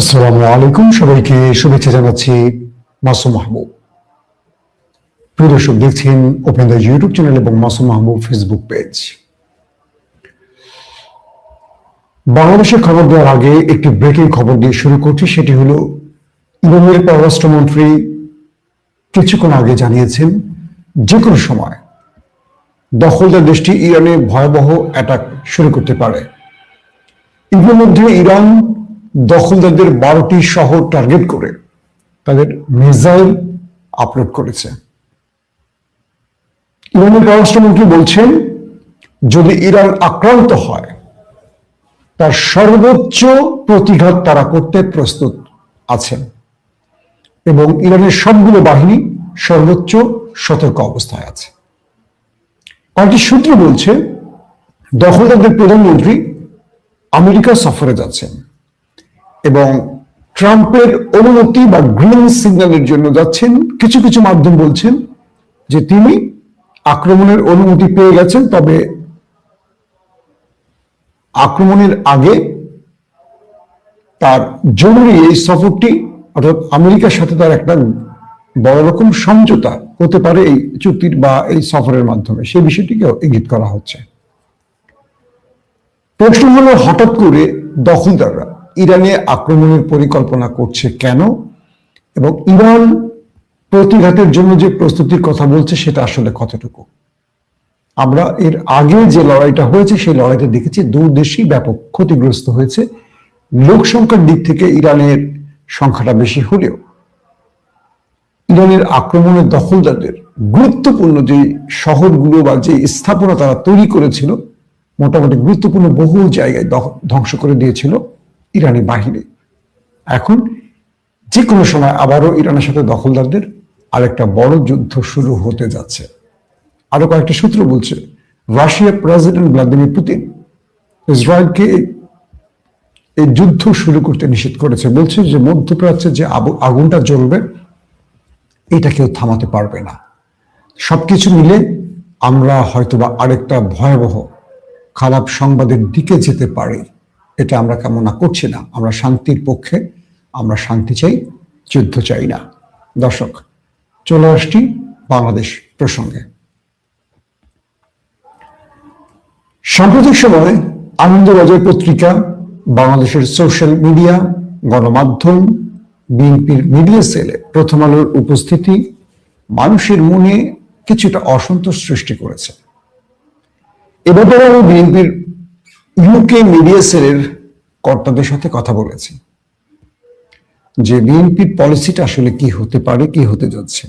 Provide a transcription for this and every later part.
আসসালামু আলাইকুম, সবাইকে শুভেচ্ছা জানাচ্ছি। মাসুম মাহবুব। প্রিয় দর্শক, দেখছেন ওপেন দ্য ইউটিউব চ্যানেল এবং মাসুম মাহবুব ফেসবুক পেজ। বাংলাদেশের খবর দেওয়ার আগে একটি ব্রেকিং খবর দিয়ে শুরু করছি। সেটি হলো, ইরানের পররাষ্ট্রমন্ত্রী কিছুক্ষণ আগে জানিয়েছেন যে কোনো সময় দখলদার দেশটি ইরানে ভয়াবহ অ্যাটাক শুরু করতে পারে। ইতিমধ্যে ইরান দখলদারদের 12টি শহর টার্গেট করে তাদের মিসাইল আপলোড করেছে। ইরানের পররাষ্ট্রমন্ত্রী বলছেন, যদি ইরান আক্রান্ত হয় তার সর্বোচ্চ প্রতিঘাত তারা করতে প্রস্তুত আছেন এবং ইরানের সবগুলো বাহিনী সর্বোচ্চ সতর্ক অবস্থায় আছে। কয়েকটি সূত্র বলছে, দখলদারদের প্রধানমন্ত্রী আমেরিকা সফরে যাচ্ছেন এবং ট্রাম্পের অনুমতি বা গ্রিন সিগন্যালের জন্য যাচ্ছেন। কিছু কিছু মাধ্যম বলছেন যে তিনি আক্রমণের অনুমতি পেয়ে গেছেন, তবে আক্রমণের আগে তার জরুরি এই সফরটি, অর্থাৎ আমেরিকার সাথে তার একটা বড় রকম সমঝোতা হতে পারে এই চুক্তির বা এই সফরের মাধ্যমে, সেই বিষয়টিকে ইঙ্গিত করা হচ্ছে। প্রশ্ন হলো, হঠাৎ করে দখলদাররা ইরানে আক্রমণের পরিকল্পনা করছে কেন, এবং ইরান প্রতিঘাতের জন্য যে প্রস্তুতির কথা বলছে সেটা আসলে কতটুকু? আমরা এর আগে যে লড়াইটা হয়েছে সেই লড়াইতে দেখেছি দুই দেশই ব্যাপক ক্ষতিগ্রস্ত হয়েছে। লোক সংখ্যার দিক থেকে ইরানের সংখ্যাটা বেশি হলেও ইরানের আক্রমণের দখলদারদের গুরুত্বপূর্ণ যে শহরগুলো বা যে স্থাপনা তারা তৈরি করেছিল, মোটামুটি গুরুত্বপূর্ণ বহু জায়গায় ধ্বংস করে দিয়েছিল ইরানি বাহিনী। এখন যে কোনো সময় আবারও ইরানের সাথে দখলদারদের আরেকটা বড় যুদ্ধ শুরু হতে যাচ্ছে। আরো কয়েকটি সূত্র বলছে, রাশিয়ার প্রেসিডেন্ট ভ্লাদিমির পুতিন ইসরায়েলকে এই যুদ্ধ শুরু করতে নিষেধ করেছে। বলছে যে মধ্যপ্রাচ্যে যে আগুনটা জ্বলবে এটা কেউ থামাতে পারবে না। সবকিছু মিলে আমরা হয়তোবা আরেকটা ভয়াবহ খারাপ সংবাদের দিকে যেতে পারি, এটা আমরা কামনা করছি না। আমরা শান্তির পক্ষে, আমরা শান্তি চাই, যুদ্ধ চাই না। দর্শক, চলে আসছি বাংলাদেশ প্রসঙ্গে। সাম্প্রতিক সময়ে আনন্দবাজার পত্রিকা, বাংলাদেশের সোশ্যাল মিডিয়া, গণমাধ্যম, বিএনপির মিডিয়া সেলে প্রথম আলোর উপস্থিতি মানুষের মনে কিছুটা অসন্তোষ সৃষ্টি করেছে। এ ব্যাপারে আমি বিএনপির ইউকে মিডিয়া সেলের কর্তাদের সাথে কথা বলেছি যে বিএনপির পলিসিটা আসলে কি হতে পারে, কি হতে যাচ্ছে।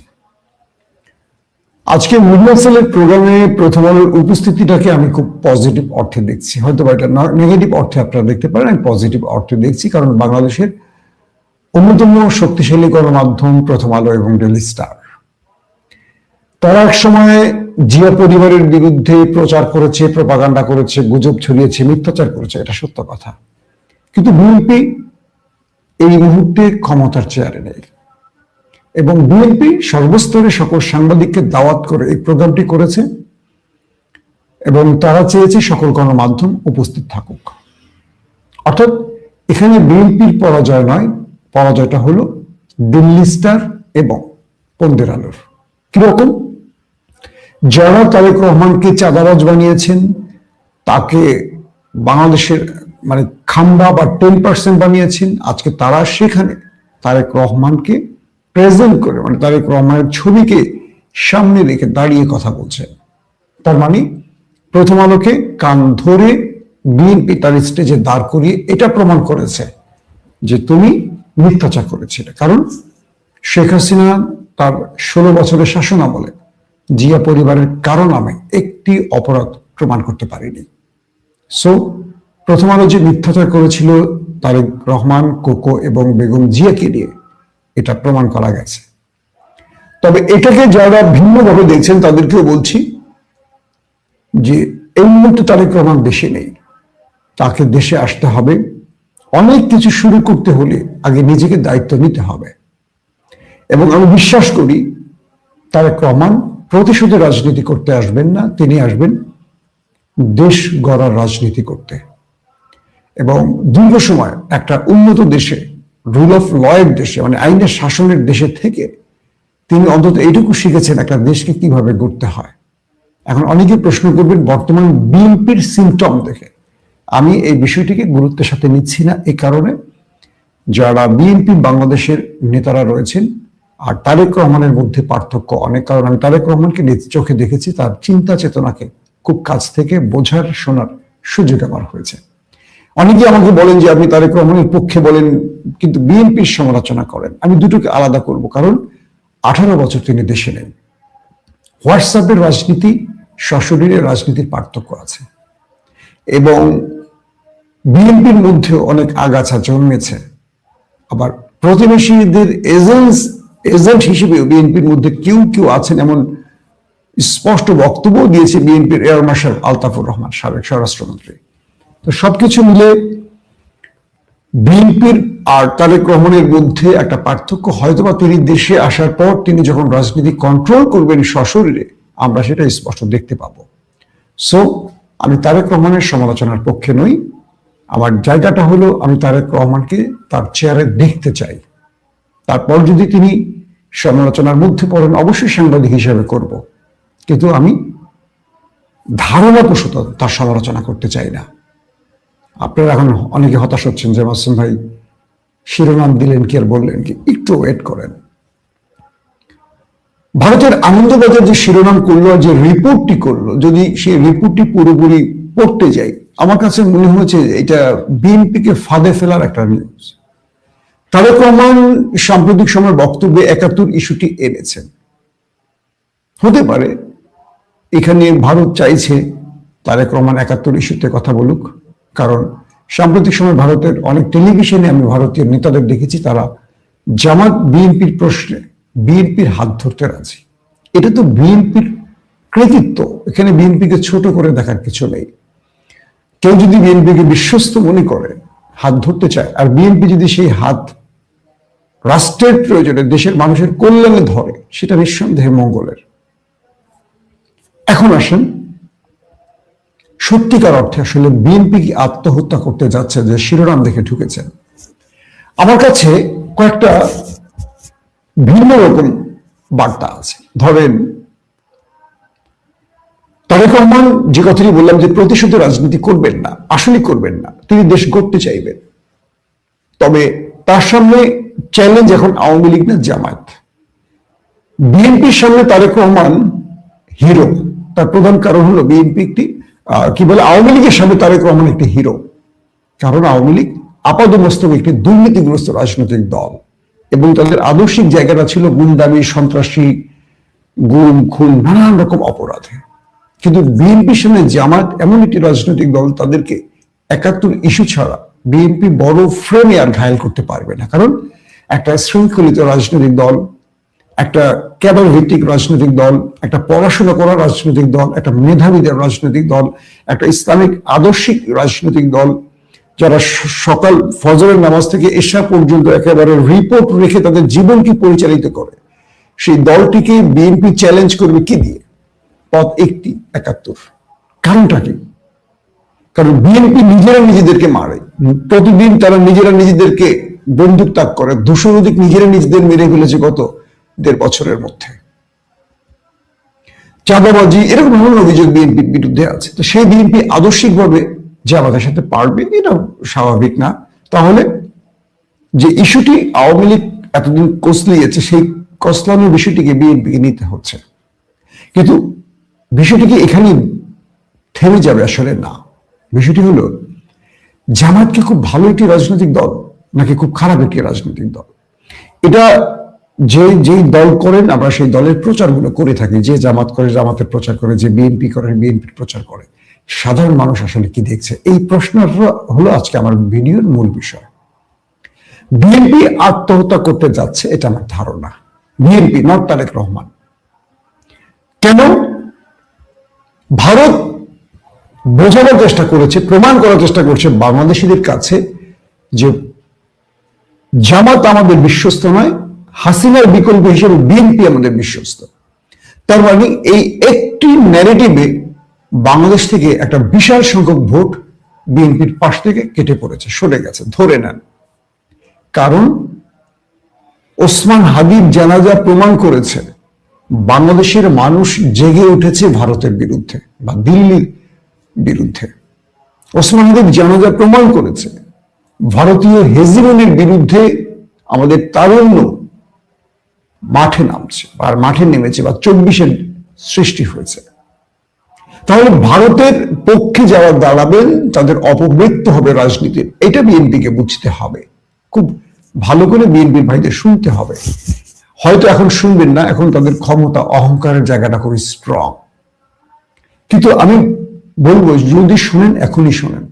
আজকে মিডিয়া সেলের প্রোগ্রামে প্রথম আলোর উপস্থিতিটাকে আমি খুব পজিটিভ অর্থে দেখছি। হয়তো বা এটা নেগেটিভ অর্থে আপনারা দেখতে পারেন, আমি পজিটিভ অর্থে দেখছি। কারণ বাংলাদেশের অন্যতম শক্তিশালী গণমাধ্যম প্রথম আলো এবং ডেইলি স্টার, তারা এক সময় জিয়া পরিবারের বিরুদ্ধে প্রচার করেছে, প্রপাগান্ডা করেছে, গুজব ছড়িয়েছে, মিথ্যাচার করেছে, এটা সত্য কথা। কিন্তু বিএনপি এই মুহূর্তে ক্ষমতার চেয়ারে নেই এবং বিএনপি সর্বস্তরে সকল সাংবাদিককে দাওয়াত করে এই প্রোগ্রামটি করেছে এবং তারা চেয়েছে সকল গণমাধ্যম উপস্থিত থাকুক। অর্থাৎ এখানে বিএনপির পরাজয় নয়, পরাজয়টা হলো দিল্লি স্টার এবং পন্দের আলোর। কিরকম? যারা তারেক রহমানকে চাঁদাবাজ বানিয়েছেন, তাকে বাংলাদেশের খাম্বা বা 10% বানিয়েছেন, আজকে তারা সেখানে তারেক রহমানকে প্রেজেন্ট করে, তারেক রহমানের ছবিকে সামনে রেখে দাঁড়িয়ে কথা বলছে। তার মানে প্রথম আলোকে কান ধরে বিএনপি তার স্টেজে দাঁড় করিয়ে এটা প্রমাণ করেছে যে তুমি মিথ্যাচার করেছিলে। কারণ শেখ হাসিনা তার 16 বছরের শাসন আমলে জিয়া পরিবারের কারো নামে একটি অপরাধ প্রমাণ করতে পারেনি। সো প্রথম আলো যে মিথ্যাচার করেছিল তারেক রহমান, কোকো এবং বেগম জিয়াকে নিয়ে, এটা প্রমাণ করা গেছে। তবে এটাকে যারা ভিন্নভাবে দেখছেন তাদেরকেও বলছি যে এই মুহূর্তে তারেক রহমান দেশে নেই, তাকে দেশে আসতে হবে। অনেক কিছু শুরু করতে হলে আগে নিজেকে দায়িত্ব নিতে হবে এবং আমি বিশ্বাস করি তারেক রহমান প্রতিশোধের রাজনীতি করতে আসবেন না, তিনি আসবেন দেশ গড়ার রাজনীতি করতে এবং দীর্ঘ সময় একটা উন্নত দেশে রুল অফ ল এর দেশে, মানে আইনের শাসনের দেশে থেকে তিনি অন্তত এইটুকু শিখেছেন একটা দেশকে কিভাবে গড়তে হয়। এখন অনেকে প্রশ্ন করবেন বর্তমান বিএনপির সিমটম দেখে। আমি এই বিষয়টিকে গুরুত্বের সাথে নিচ্ছি না, এই কারণে যারা বিএনপি বাংলাদেশের নেতারা রয়েছেন আর তারেক রহমানের মধ্যে পার্থক্য অনেক। কারণ আমি তারেক রহমানকে চোখে দেখেছি, তার চিন্তা চেতনাকে খুব কাছ থেকে বোঝার শোনার সুযোগ আমার হয়েছে। অনেকে আমাকে বলেন যে আপনি তারেক রহমানের পক্ষে বলেন কিন্তু বিএনপির সমালোচনা করেন। আমি দুটোকে আলাদা করব, কারণ 18 বছর তিনি দেশে নেন। হোয়াটসঅ্যাপের রাজনীতি, সশরীরের রাজনীতির পার্থক্য আছে, এবং বিএনপির মধ্যেও অনেক আগাছা জন্মেছে। আবার প্রতিবেশীদের এজেন্ট হিসেবেও বিএনপির মধ্যে কেউ কেউ আছেন, এমন স্পষ্ট বক্তব্য দিয়েছে বিএনপির এয়ার মার্শাল আলতাফুর রহমান, সাবেক স্বরাষ্ট্রমন্ত্রী। তো সবকিছু মিলে বিএনপির আর তারেক রহমানের মধ্যে একটা পার্থক্য, হয়তোবা তিনি দেশে আসার পর তিনি যখন রাজনীতি কন্ট্রোল করবেন সশরীরে, আমরা সেটা স্পষ্ট দেখতে পাবো। সো আমি তারেক রহমানের সমালোচনার পক্ষে নই। আমার জায়গাটা হলো আমি তারেক রহমানকে তার চেয়ারে দেখতে চাই। তারপর যদি তিনি সমালোচনার মধ্যে পড়েন, অবশ্যই সাংবাদিক হিসেবে করব, কিন্তু আমি ধারণাপ্রসূত তার সমালোচনা করতে চাই না। আপনারা এখন অনেকে হতাশ হচ্ছেন যে মাসুম ভাই শিরোনাম দিলেন কি আর বললেন কি, একটু ওয়েট করেন। ভারতের আনন্দবাজার যে শিরোনাম করলো, যে রিপোর্টটি করলো, যদি সেই রিপোর্টটি পুরোপুরি পড়তে যাই, আমার কাছে মনে হয়েছে এটা বিএনপিকে ফাঁদে ফেলার একটা নিউজ। তারেক রহমান সাম্প্রতিক সময়ের বক্তব্যে 71 ইস্যুটি এনেছেন। হতে পারে এখানে ভারত চাইছে তারেক রহমান 71 ইস্যুতে কথা বলুক, কারণ সাম্প্রতিক সময় ভারতের অনেক টেলিভিশনে আমি ভারতীয় নেতাদের দেখেছি, তারা জামাত বিএনপির প্রশ্নে বিএনপির হাত ধরতে রাজি। এটা তো বিএনপির কৃতিত্ব, এখানে বিএনপিকে ছোট করে দেখার কিছু নেই। কেউ যদি বিএনপিকে বিশ্বস্ত মনে করে হাত ধরতে চায়, আর বিএনপি যদি সেই হাত রাষ্ট্রের প্রয়োজনে, দেশের মানুষের কল্যাণে ধরে, সেটা নিঃসন্দেহে মঙ্গলের। এখন আসেন সত্যিকার অর্থে আসলে বিএনপি কি আত্মহত্যা করতে যাচ্ছে, যে শিরোনাম দেখে ঢুকেছেন। আমার কাছে কয়েকটা ভিন্ন রকম বার্তা আছে। ধরেন তারেক রহমান যে কথাটি বললাম যে প্রতিশোধ রাজনীতি করবেন না, আসলে করবেন না, তিনি দেশ গড়তে চাইবেন। তবে তার সামনে চ্যালেঞ্জ এখন আওয়ামী লীগ না জামায়াত। বিএনপির সামনে তারেক রহমান হিরো, তার প্রধান কারণ হলো বিএনপি একটি কি বলে, আওয়ামী লীগের সামনে তারেক রহমান একটি হিরো, কারণ আওয়ামী লীগ আপাদমস্তক একটি দুর্নীতিগ্রস্ত রাজনৈতিক দল, এবং তাদের আদর্শিক জায়গাটা ছিল গুন্ডামি, সন্ত্রাসী, গুম খুন, নানান রকম অপরাধে। কিন্তু বিএনপির সামনে জামাত এমন একটি রাজনৈতিক দল, তাদেরকে 71 ইস্যু ছাড়া বিএনপি বড় ফ্রেমে আর ঘায়েল করতে পারবে না। কারণ একটা শৃঙ্খলিত রাজনৈতিক দল, একটা ক্যাডার ভিত্তিক রাজনৈতিক দল, একটা পড়াশোনা করা রাজনৈতিক দল, একটা মেধাবীদের রাজনৈতিক দল, একটা ইসলামিক আদর্শিক রাজনৈতিক দল, যারা সকাল ফজরের নামাজ থেকে এশা পর্যন্ত একেবারে রিপোর্ট রেখে তাদের জীবনকে পরিচালিত করে, সেই দলটিকে বিএনপি চ্যালেঞ্জ করবে কি দিয়ে? পথ একটি, 71। কারণটা কি? কারণ বিএনপি নিজেরা নিজেদেরকে মারে, প্রতিদিন তারা নিজেরা নিজেদেরকে বন্দুক তাক করে। 200 অধিক নিজেরা নিজেদের মেরে ফেলেছে গত 1.5 বছরের মধ্যে। চাঁদাবাজি, এরকম ধরনের অভিযোগ বিএনপির বিরুদ্ধে আছে। তো সেই বিএনপি আদর্শিকভাবে জামাতের সাথে পারবে, এটা স্বাভাবিক না। তাহলে যে ইস্যুটি আওয়ামী লীগ এতদিন কসলিয়েছে, সেই কসলানোর বিষয়টিকে বিএনপিকে নিতে হচ্ছে। কিন্তু বিষয়টি কি এখানে থেমে যাবে? আসলে না। বিষয়টি হলো জামাত কি খুব ভালো একটি রাজনৈতিক দল নাকি খুব খারাপ একটি রাজনৈতিক দল? এটা যেই দল করেন, আমরা সেই দলের প্রচারগুলো করে থাকি। যে জামাত করে জামাতের প্রচার করে, যে বিএনপি করে বিএনপির প্রচার করে। সাধারণ মানুষ আসলে কি দেখছে? এই প্রশ্নটা হলো আজকে আমার ভিডিওর মূল বিষয়। বিএনপি আত্মহত্যা করতে যাচ্ছে, এটা আমার ধারণা। বিএনপি, নট তারেক রহমান। কেন? ভারত বোঝানোর চেষ্টা করেছে, প্রমাণ করার চেষ্টা করছে বাংলাদেশিদের কাছে যে জামাত আমাদের বিশ্বস্ত নয়, হাসিনার বিকল্প হিসেবে বিএনপি আমাদের বিশ্বস্ত। তার মানে এই একটি ন্যারেটিভে বাংলাদেশ থেকে একটা বিশাল সংখ্যক ভোট বিএনপির পাশ থেকে কেটে পড়েছে, সরে গেছে, ধরে নেন। কারণ ওসমান হাদির জানাজা প্রমাণ করেছে বাংলাদেশের মানুষ জেগে উঠেছে ভারতের বিরুদ্ধে বা দিল্লির বিরুদ্ধে। ওসমান হাদির জানাজা প্রমাণ করেছে ভারতীয় হেজিমনির বিরুদ্ধে আমাদের তারুণ্য মাঠে নামছে আর মাঠে নেমেছে বা 24-এর সৃষ্টি হয়েছে। তাহলে ভারতের পক্ষে যারা দাঁড়াবেন তাদের অপমৃত্যু হবে রাজনীতির, এটা বিএনপিকে বুঝতে হবে, খুব ভালো করে বিএনপির ভাইদের শুনতে হবে। হয়তো এখন শুনবেন না, এখন তাদের ক্ষমতা অহংকারের জায়গাটা খুবই স্ট্রং, কিন্তু আমি বলবো যদি শুনেন এখনই শোনেন,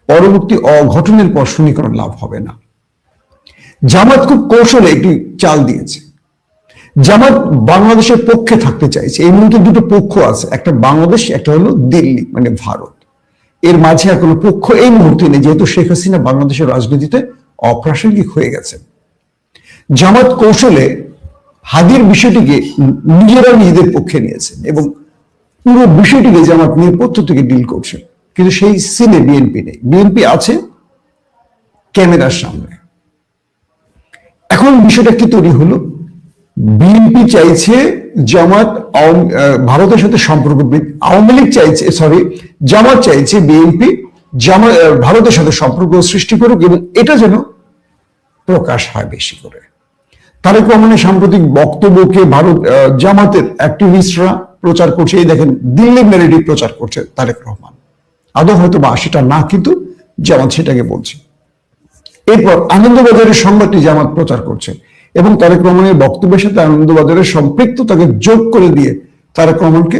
পরবর্তী অঘটনের পর শুনে কোনো লাভ হবে না। জামাত খুব কৌশলে একটি চাল দিয়েছে। জামাত বাংলাদেশের পক্ষে থাকতে চাইছে। এই মুহূর্তে দুটো পক্ষ আছে, একটা বাংলাদেশ, একটা হলো দিল্লি মানে ভারত। এর মাঝে আর কোনো পক্ষ এই মুহূর্তে নেই, যেহেতু শেখ হাসিনা বাংলাদেশের রাজনীতিতে অপ্রাসঙ্গিক হয়ে গেছে। জামাত কৌশলে হাদির বিষয়টিকে নিজেদের পক্ষে নিয়েছেন এবং পুরো বিষয়টিকে জামাত নেপথ্য থেকে ডিল করছে, কিন্তু সেই সিনে বিএনপি নেই। বিএনপি আছে ক্যামেরার সামনে। এখন বিষয়টা কি তৈরি হলো, বিএনপি চাইছে জামাত ভারতের সাথে সম্পর্ক, আওয়ামী লীগ চাইছে, জামাত চাইছে বিএনপি ভারতের সাথে সম্পর্ক সৃষ্টি করুক এবং এটা যেন প্রকাশ হয় বেশি করে। তারেক রহমানের সাম্প্রতিক বক্তব্যকে জামাতের অ্যাক্টিভিস্টরা প্রচার করছে। এই দেখেন, দিল্লির ন্যারেটিভ প্রচার করছে তারেক রহমান, আদৌ হয়তো বা সেটা না, কিন্তু জামাত সেটাকে বলছে। এরপর আনন্দবাজারের সংবাদটি জামাত প্রচার করছে এবং তারেক রহমানের বক্তব্যের সাথে আনন্দবাজারের সম্পৃক্ততাকে যোগ করে দিয়ে তারেক রহমানকে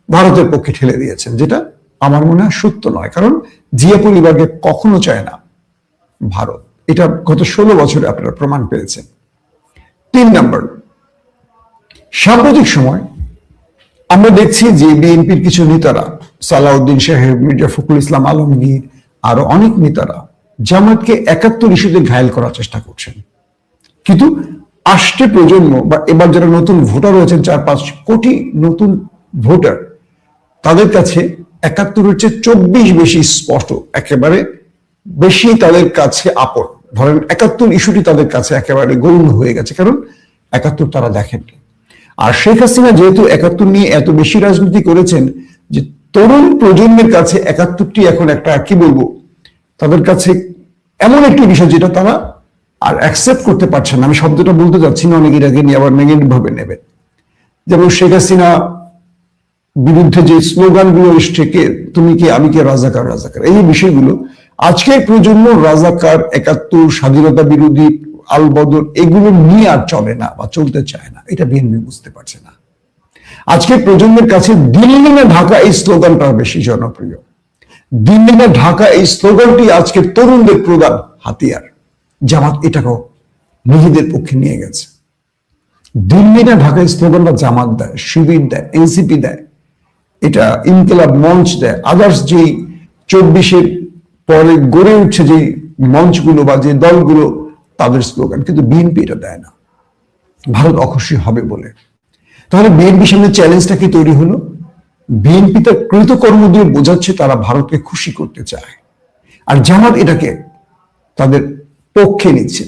ভারতের পক্ষে ঠেলে দিয়েছেন, যেটা আমার মনে হয় সত্য নয়। কারণ জিয়া পরিবারকে কখনো চায় না ভারত, এটা গত 16 বছরে আপনারা প্রমাণ পেয়েছেন। 3 নম্বর, সাম্প্রতিক সময় আমরা দেখছি যে বিএনপির কিছু নেতারা, সালাউদ্দিন সাহেব, মির্জা ফখরুল ইসলাম আলমগীর, আরো অনেক নেতারা জামাতকে 71 ইস্যুতে ঘায়েল করার চেষ্টা করছেন। কিন্তু আসছে প্রজন্ম বা এবার যারা নতুন ভোটার হয়েছেন, 4-5 কোটি নতুন ভোটার, তাদের কাছে 71-এর চেয়ে 24 বেশি স্পষ্ট, একেবারে বেশি তাদের কাছে আপন। ধরেন 71 ইস্যুটি তাদের কাছে একেবারে গৌণ হয়ে গেছে, কারণ 71 তারা দেখেননি। আর শেখ হাসিনা যেহেতু 71 নিয়ে এত বেশি রাজনীতি করেছেন যে তরুণ প্রজন্মের কাছে 71টি এখন একটা, কি বলবো, তাদের কাছে এমন একটি বিষয় যেটা তারা আর অ্যাকসেপ্ট করতে পারছে না। আমি শব্দটা বলতে যাচ্ছি না, অনেকের আগে নিয়ে আবার নেগেটিভ ভাবে নেবে। যেমন শেখ হাসিনা বিরুদ্ধে যে স্লোগানগুলো এসছে, কে তুমি কে আমি কে, রাজাকার রাজাকার, এই বিষয়গুলো আজকের প্রজন্ম রাজাকার, 71, স্বাধীনতা বিরোধী, আলবদর, এগুলো নিয়ে আর চলে না বা চলতে চায় না। এটা বিএনপি বুঝতে পারছে না। আজকের প্রজন্মের কাছে দিল্লি না ঢাকা এই স্লোগানটা বেশি জনপ্রিয়। দিল্লি না ঢাকা এই স্লোগানটি আজকের তরুণদের প্রধান হাতিয়ার। জামাত এটাকেও নিজেদের পক্ষে নিয়ে গেছে। দিল্লি না ঢাকা এই স্লোগানটা জামাত দেয়, শিবির দেয়, এনসিপি দেয়, এটা ইনকিলাব মঞ্চ দেয়, আদার্স যেই 24-এর পরে গড়ে উঠছে যে মঞ্চগুলো বা যে দলগুলো, তাদের স্লোগান, কিন্তু বিএনপি এটা দেয় না, ভারত অখুশি হবে বলে। তাহলে বিএনপির সামনে চ্যালেঞ্জটা কি তৈরি হলো? বিএনপি তার কৃতকর্ম দিয়ে বোঝাচ্ছে তারা ভারতকে খুশি করতে চায়, আর জামাত এটাকে তাদের পক্ষে নিচ্ছে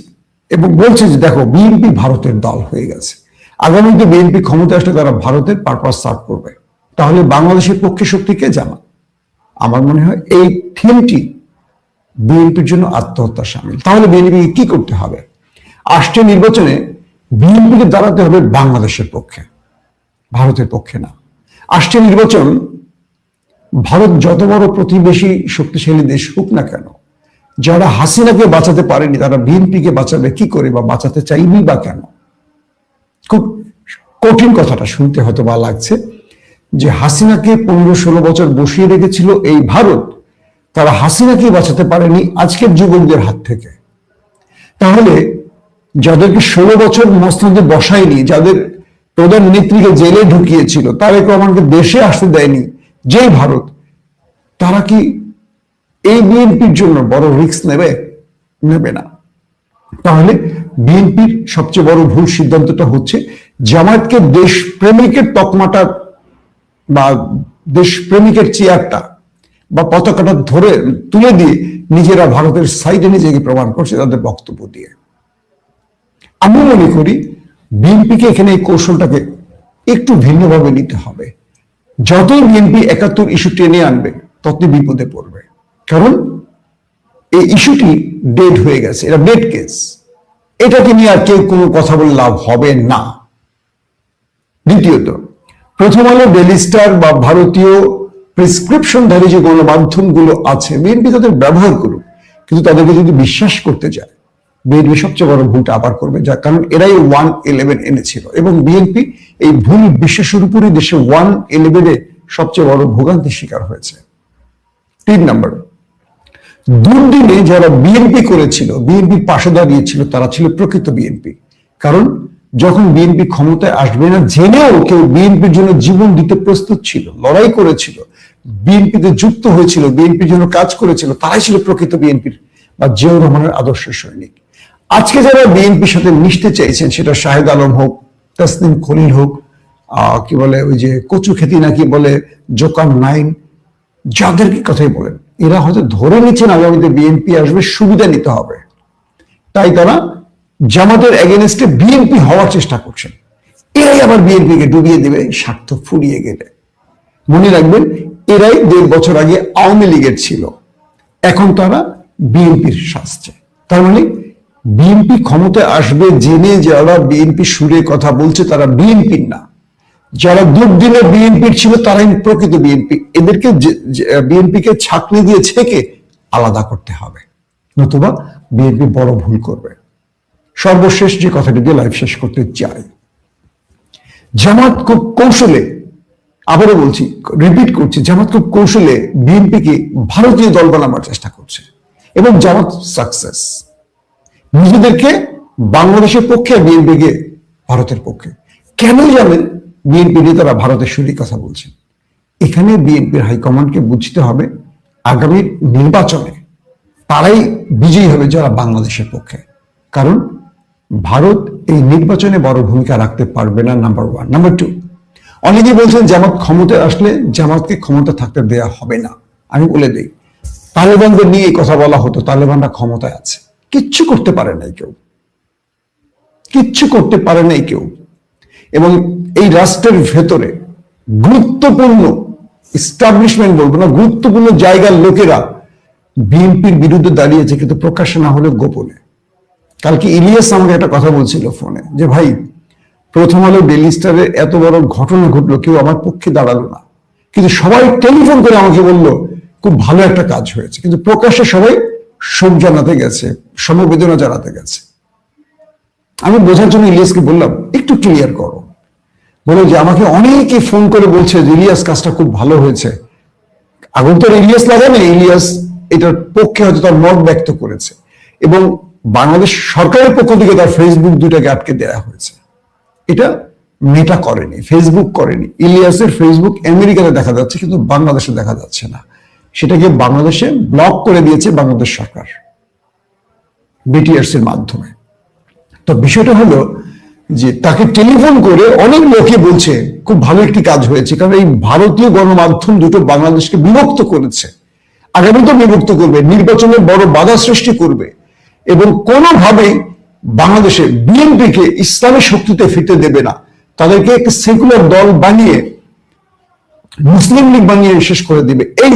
এবং বলছে যে দেখো, বিএনপি ভারতের দল হয়ে গেছে, আগামীতে বিএনপি ক্ষমতা আসলে তারা ভারতের পারপাস সার্ভ করবে। তাহলে বাংলাদেশের পক্ষে শক্তি কে? জামাত। আমার মনে হয় এই থিমটি বিএনপির জন্য আত্মহত্যা সামিল। তাহলে বিএনপিকে কি করতে হবে? আসছে নির্বাচনে বিএনপিকে দাঁড়াতে হবে বাংলাদেশের পক্ষে, ভারতের পক্ষে না। আসছে নির্বাচন, ভারত যত বড় প্রতিবেশী শক্তিশালী দেশ হোক না কেন, যারা হাসিনাকে বাঁচাতে পারেনি তারা বিএনপিকে বাঁচাবে কি করে বা বাঁচাতে চাইবি বা কেন? খুব কঠিন কথাটা শুনতে হয়তো বা লাগছে যে হাসিনাকে 15-16 বছর বসিয়ে রেখেছিল এই ভারত, তারা হাসিনাকে বাঁচাতে পারেনি আজকের যুবকদের হাত থেকে। তাহলে যাদেরকে 16 বছর মসনদে বসায়নি, যাদের প্রধান নেত্রীকে জেলে ঢুকিয়েছিল, তারেক রহমানকে দেশে আসতে দেয়নি যেই ভারত, তারা কি এই বিএনপির জন্য বড় রিস্ক নেবে না? তাহলে বিএনপির সবচেয়ে বড় ভুল সিদ্ধান্তটা হচ্ছে জামায়াতকে দেশপ্রেমিকের তকমাটা বা দেশপ্রেমিকের চেয়ারটা বা পতাকাটা ধরে তুলে দিয়ে নিজেরা ভারতের সাইডে নিজেকে প্রমাণ করছে তাদের বক্তব্য দিয়ে। আমি মনে করি বিএনপিকে এখানে এই কৌশলটাকে একটু ভিন্নভাবে নিতে হবে। যতই বিএনপি ৭১ ইস্যু টেনে আনবে ততই বিপদে পড়বে, কারণ এই ইস্যুটি ডেড হয়ে গেছে, এটা ডেড কেস, এটাকে নিয়ে আর কেউ কোনো কথা বলে লাভ হবে না। দ্বিতীয়ত, প্রথম আলো, ডেইলি স্টার বা ভারতীয় প্রেসক্রিপশনধারী যে গণমাধ্যমগুলো আছে, বিএনপি তাদের ব্যবহার করুক, কিন্তু তাদেরকে যদি বিশ্বাস করতে যায়, বিএনপি সবচেয়ে বড় ভুলটা আবার করবে, যার কারণ এরাই 1/11 এনেছিল এবং বিএনপি এই ভুল বিশ্বাসের উপরে দেশে 1/11 সবচেয়ে বড় ভোগান্তির শিকার হয়েছে। ৩ নম্বর, দুর্দিনে যারা বিএনপি করেছিল, বিএনপির পাশে দাঁড়িয়েছিল, তারা ছিল প্রকৃত বিএনপি। কারণ যখন বিএনপি ক্ষমতায় আসবে না জেনেও কেউ বিএনপির জন্য জীবন দিতে প্রস্তুত ছিল, লড়াই করেছিল, বিএনপিতে যুক্ত হয়েছিল, বিএনপির জন্য কাজ করেছিল, তারাই ছিল প্রকৃত বিএনপির বা জিয়াউর রহমানের আদর্শ সৈনিক। আজকে যারা বিএনপির সাথে মিশতে চাইছেন, সেটা শাহেদ আলম হোক, তাসনিম খলিল হোক, কি বলে ওই যে কচু খেতি নাকি বলে জোকাম 9, যাদেরকে কথাই বলেন, এরা হয়তো ধরে নিচ্ছেন আগামীতে বিএনপি আসবে, সুবিধা নিতে হবে, তাই তারা জামাতের এগেনস্টে বিএনপি হওয়ার চেষ্টা করছেন। এরাই আবার বিএনপিকে ডুবিয়ে দেবে স্বার্থ ফুরিয়ে গেলে। মনে রাখবেন, এরাই 1.5 বছর আগে আওয়ামী লীগের ছিল, এখন তারা বিএনপির সাজছে। তার মানে বিএনপি ক্ষমতায় আসবে জেনে যারা বিএনপি সুরে কথা বলছে তারা বিএনপির না, যারা দুর্দিনে বিএনপির ছিল তারাই প্রকৃত বিএনপি। এদেরকে বিএনপিকে ছাকনি দিয়ে ছেকে আলাদা করতে হবে, নতুবা বিএনপি বড় ভুল করবে। সর্বশেষ যে কথাটি দিয়ে লাইভ শেষ করতে চাই, জামাত খুব কৌশলে, আবারও বলছি, রিপিট করছি, জামাত খুব কৌশলে বিএনপিকে ভারতীয় দল বানাবার চেষ্টা করছে এবং জামাত সাকসেস। নিজেদেরকে বাংলাদেশের পক্ষে, বিএনপিকে ভারতের পক্ষে। কেন জানেন বিএনপি নেতারা ভারতের সুরে কথা বলছেন? এখানে বিএনপির হাইকমান্ডকে বুঝতে হবে আগামী নির্বাচনে তারাই বিজয়ী হবে যারা বাংলাদেশের পক্ষে, কারণ ভারত এই নির্বাচনে বড় ভূমিকা রাখতে পারবে না, নাম্বার 1। নাম্বার 2, অনেকে বলছেন জামাত ক্ষমতায় আসলে জামাতকে ক্ষমতা থাকতে দেয়া হবে না। আমি বলে দিই, তালেবানদের নিয়ে এই কথা বলা হতো, তালেবানরা ক্ষমতায় আছে, কিচ্ছু করতে পারে নাই কেউ, কিচ্ছু করতে পারে নাই কেউ। এবং এই রাষ্ট্রের ভেতরে গুরুত্বপূর্ণ এস্টাবলিশমেন্ট, বলবো না, গুরুত্বপূর্ণ জায়গার লোকেরা বিএনপির বিরুদ্ধে দাঁড়িয়েছে, কিন্তু প্রকাশ্যে না হলে গোপনে। কালকে ইলিয়াস আমাকে একটা কথা বলছিল ফোনে, যে ভাই, প্রথম আলো, ডেইলি স্টারে এত বড় ঘটনা ঘটলো, কেউ আমার পক্ষে দাঁড়ালো না, কিন্তু সবাই টেলিফোন করে আমাকে বলল খুব ভালো একটা কাজ হয়েছে, কিন্তু প্রকাশ্যে সবাই শোক জানাতে গেছে, সমবেদনা জানাতে গেছে। আমি বোঝার জন্য ইলিয়াসকে বললাম, একটু ক্লিয়ার করো, বলো যে আমাকে অনেকে ফোন করে বলছে যে ইলিয়াস কাজটা খুব ভালো হয়েছে। আগুন তো ইলিয়াস লাগানে, ইলিয়াস এটার পক্ষে হয়তো তার মত ব্যক্ত করেছে এবং বাংলাদেশ সরকারের পক্ষ থেকে তার ফেসবুক 2টাকে আটকে দেওয়া হয়েছে। এটা মেটা করেনি, ফেসবুক করেনি। ইলিয়াসের ফেসবুক আমেরিকাতে দেখা যাচ্ছে, কিন্তু বাংলাদেশে দেখা যাচ্ছে না। সেটাকে বাংলাদেশে ব্লক করে দিয়েছে বাংলাদেশ সরকার বিটিআরসির মাধ্যমে। তো বিষয়টা হলো যে তাকে টেলিফোন করে অনেক লোকে বলছে খুব ভালো একটি কাজ হয়েছে, কারণ এই ভারতীয় গণমাধ্যম দুটো বাংলাদেশকে বিভক্ত করেছে, আগামীতে বিভক্ত করবে, নির্বাচনে বড় বাধা সৃষ্টি করবে এবং কোনোভাবেই বাংলাদেশে বিএনপিকে ইসলামী শক্তিতে ফিরতে দেবে না। তাদেরকে একটা সেকুলার দল বানিয়ে, মুসলিম লীগ বানিয়ে শেষ করে দিবে এই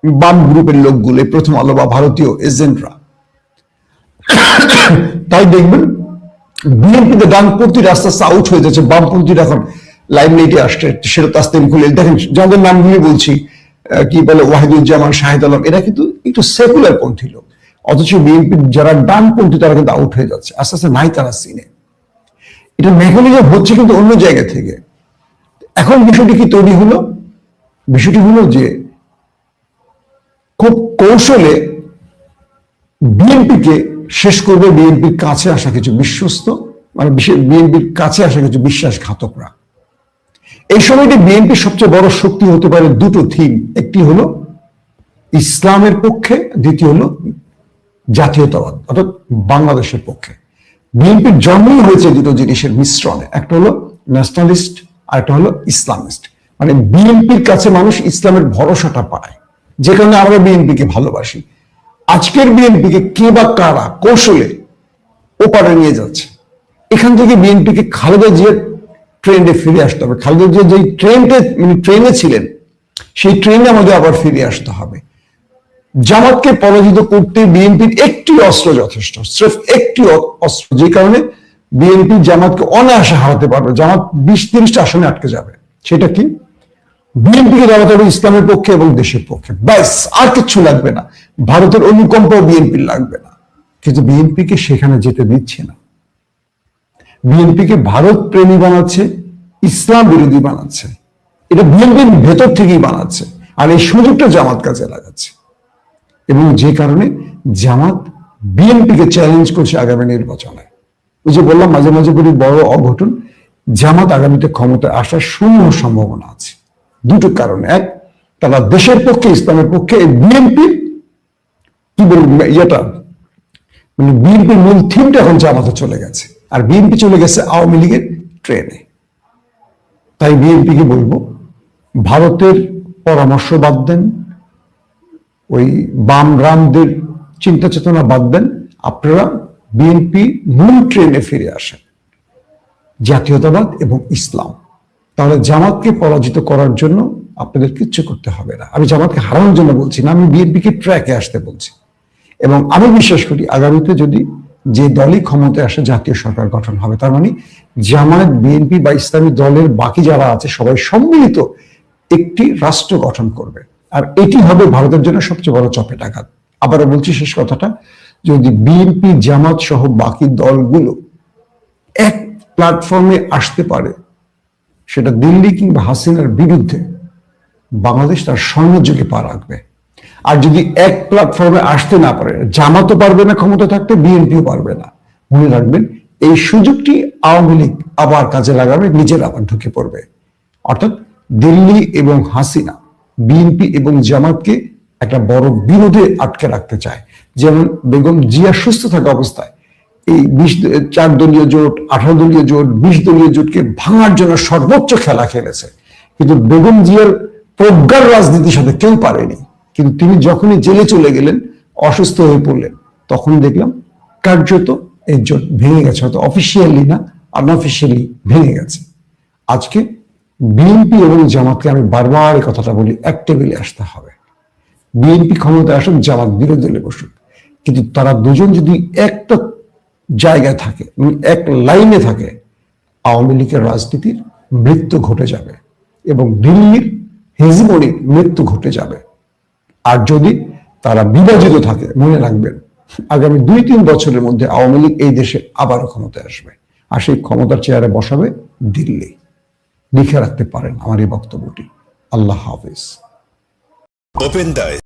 বাম গ্রুপের লোকগুলো, প্রথম আলো বা ভারতীয় এজেন্টরা। তাই দেখবেন বিএনপিতে ডানপন্থীরা আস্তে আস্তে আউট হয়ে যাচ্ছে, বামপন্থীরা এখন লাইমলাইটে আসছে। সেটা তাসনিম খলিল, দেখেন যাদের নামগুলি বলছি, কি বলে ওয়াহিদুজ্জামান, শাহেদ আলম, এরা কিন্তু একটু সেকুলার পন্থী লোক, অথচ বিএনপির যারা ডানপন্থী তারা কিন্তু আউট হয়ে যাচ্ছে, আস্তে আস্তে নাই তারা সিনে। এটা মেকানিজম হচ্ছে কিন্তু অন্য জায়গা থেকে। এখন বিষয়টি কি তৈরি হলো? বিষয়টি হলো যে খুব কৌশলে বিএনপিকে শেষ করবে বিএনপির কাছে আসা কিছু বিশ্বস্ত, মানে বিএনপির কাছে আসা কিছু বিশ্বাসঘাতকরা। এই সময়টি বিএনপির সবচেয়ে বড় শক্তি হতে পারে দুটো থিম, একটি হলো ইসলামের পক্ষে, দ্বিতীয় হলো জাতীয়তাবাদ অর্থাৎ বাংলাদেশের পক্ষে। বিএনপির জন্মই হয়েছে দুটো জিনিসের মিশ্রণে, একটা হলো ন্যাশনালিস্ট আর একটা হলো ইসলামিস্ট। মানে বিএনপির কাছে মানুষ ইসলামের ভরসাটা পায়, যে কারণে আমরা বিএনপিকে ভালোবাসি। আজকের বিএনপিকে কে বা কারা কৌশলে ওপারে নিয়ে যাচ্ছে, এখান থেকে বিএনপিকে খালেদা জিয়ার ট্রেন্ডে ফিরে আসতে হবে। খালেদা জিয়া যেই ট্রেনে ছিলেন, সেই ট্রেনে আমাদের আবার ফিরে আসতে হবে। জামাতকে পরাজিত করতে বিএনপির একটি অস্ত্র যথেষ্ট, স্রেফ একটি অস্ত্র, যে কারণে বিএনপি জামাতকে অনায়াসে হারাতে পারবে। জামাত 20-30টা আসনে আটকে যাবে। সেটা কি? বিএনপিকে দাঁড়াতে হবে ইসলামের পক্ষে এবং দেশের পক্ষে, ব্যাস, আর কিচ্ছু লাগবে না। ভারতের অনুকম্পাও বিএনপির লাগবে না। কিন্তু বিএনপিকে সেখানে যেতে দিচ্ছে না। বিএনপিকে ভারত প্রেমী বানাচ্ছে, ইসলাম বিরোধী বানাচ্ছে। এটা বিএনপির ভেতর থেকেই বানাচ্ছে, আর এই সুযোগটা জামাত কাজে লাগাচ্ছে। এবং যে কারণে জামাত বিএনপিকে চ্যালেঞ্জ করছে আগামী নির্বাচনে। ওই যে বললাম মাঝে মাঝে বলি বড় অঘটন, জামাত আগামীতে ক্ষমতায় আসার শূন্য সম্ভাবনা আছে দুটো কারণে। এক, তারা দেশের পক্ষে, ইসলামের পক্ষে। বিএনপির কি বলবো ইয়েটা, মানে বিএনপির মূল থিমটা এখন জামাতে চলে গেছে, আর বিএনপি চলে গেছে আওয়ামী লীগের ট্রেনে। তাই বিএনপিকে বলবো, ভারতের পরামর্শ বাদ দেন, ওই বাম রামদের চিন্তা চেতনা বাদ দেন, আপনারা বিএনপি মূল ট্রেনে ফিরে আসেন, জাতীয়তাবাদ এবং ইসলাম। তাহলে জামাতকে পরাজিত করার জন্য আপনাদের কিচ্ছু করতে হবে না। আমি জামাতকে হারানোর জন্য বলছি না, আমি বিএনপিকে ট্র্যাকে আসতে বলছি। এবং আমি বিশ্বাস করি আগামীতে যদি যে দলই ক্ষমতায় আসে জাতীয় সরকার গঠন হবে, তার মানে জামাত, বিএনপি বা ইসলামী দলের বাকি যারা আছে সবাই সম্মিলিত একটি রাষ্ট্র গঠন করবে। আর এটি হবে ভারতের জন্য সবচেয়ে বড় চপেটাঘাত। আবারও বলছি শেষ কথাটা, যদি বিএনপি, জামাত সহ বাকি দলগুলো এক প্ল্যাটফর্মে আসতে পারে, সেটা দিল্লি কিংবা হাসিনার বিরুদ্ধে, বাংলাদেশ তার স্বর্ণযুগে পা রাখবে। আর যদি এক প্ল্যাটফর্মে আসতে না পারে, জামাতও পারবে না ক্ষমতা থাকতে, বিএনপিও পারবে না, মনে রাখবেন এই সুযোগটি আওয়ামী লীগ আবার কাজে লাগাবে, নিজের আবার ঢুকে পড়বে। অর্থাৎ দিল্লি এবং হাসিনা বিএনপি এবং জামাতকে একটা বড় বিরোধে আটকে রাখতে চায়। যেমন বেগম জিয়া সুস্থ থাকা অবস্থায় এই 4 দলীয় জোট, 18 দলীয় জোট, 20 দলীয় জোটকে ভাঙার জন্য সর্বোচ্চ খেলা খেলেছে। কিন্তু বেগম জিয়ার প্রজ্ঞার রাজনীতির সাথে কেউ পারেনি। কিন্তু তিনি যখনই জেলে চলে গেলেন, অসুস্থ হয়ে পড়লেন, তখন দেখলাম কার্যত এই জোট ভেঙে গেছে, হয়তো অফিসিয়ালি না, আনঅফিসিয়ালি ভেঙে গেছে। আজকে বিএনপি এবং জামাতকে আমি বারবার এই কথাটা বলি, এক টেবিলে আসতে হবে। বিএনপি ক্ষমতায় আসুক, জামাত বিরোধী দলে বসুক, কিন্তু তারা দুজন যদি একটা জায়গায় থাকে, এক লাইনে থাকে, আওয়ামী লীগের রাজনীতির মৃত্যু ঘটে যাবে এবং দিল্লির হেজিমনির মৃত্যু ঘটে যাবে। আর যদি তারা বিভাজিত থাকে, মনে রাখবেন আগামী 2-3 বছরের মধ্যে আওয়ামী লীগ এই দেশে আবারও ক্ষমতায় আসবে, আর সেই ক্ষমতার চেয়ারে বসাবে দিল্লি। লিখে রাখতে পারেন আমার এই বক্তব্যটি। আল্লাহ হাফেজ।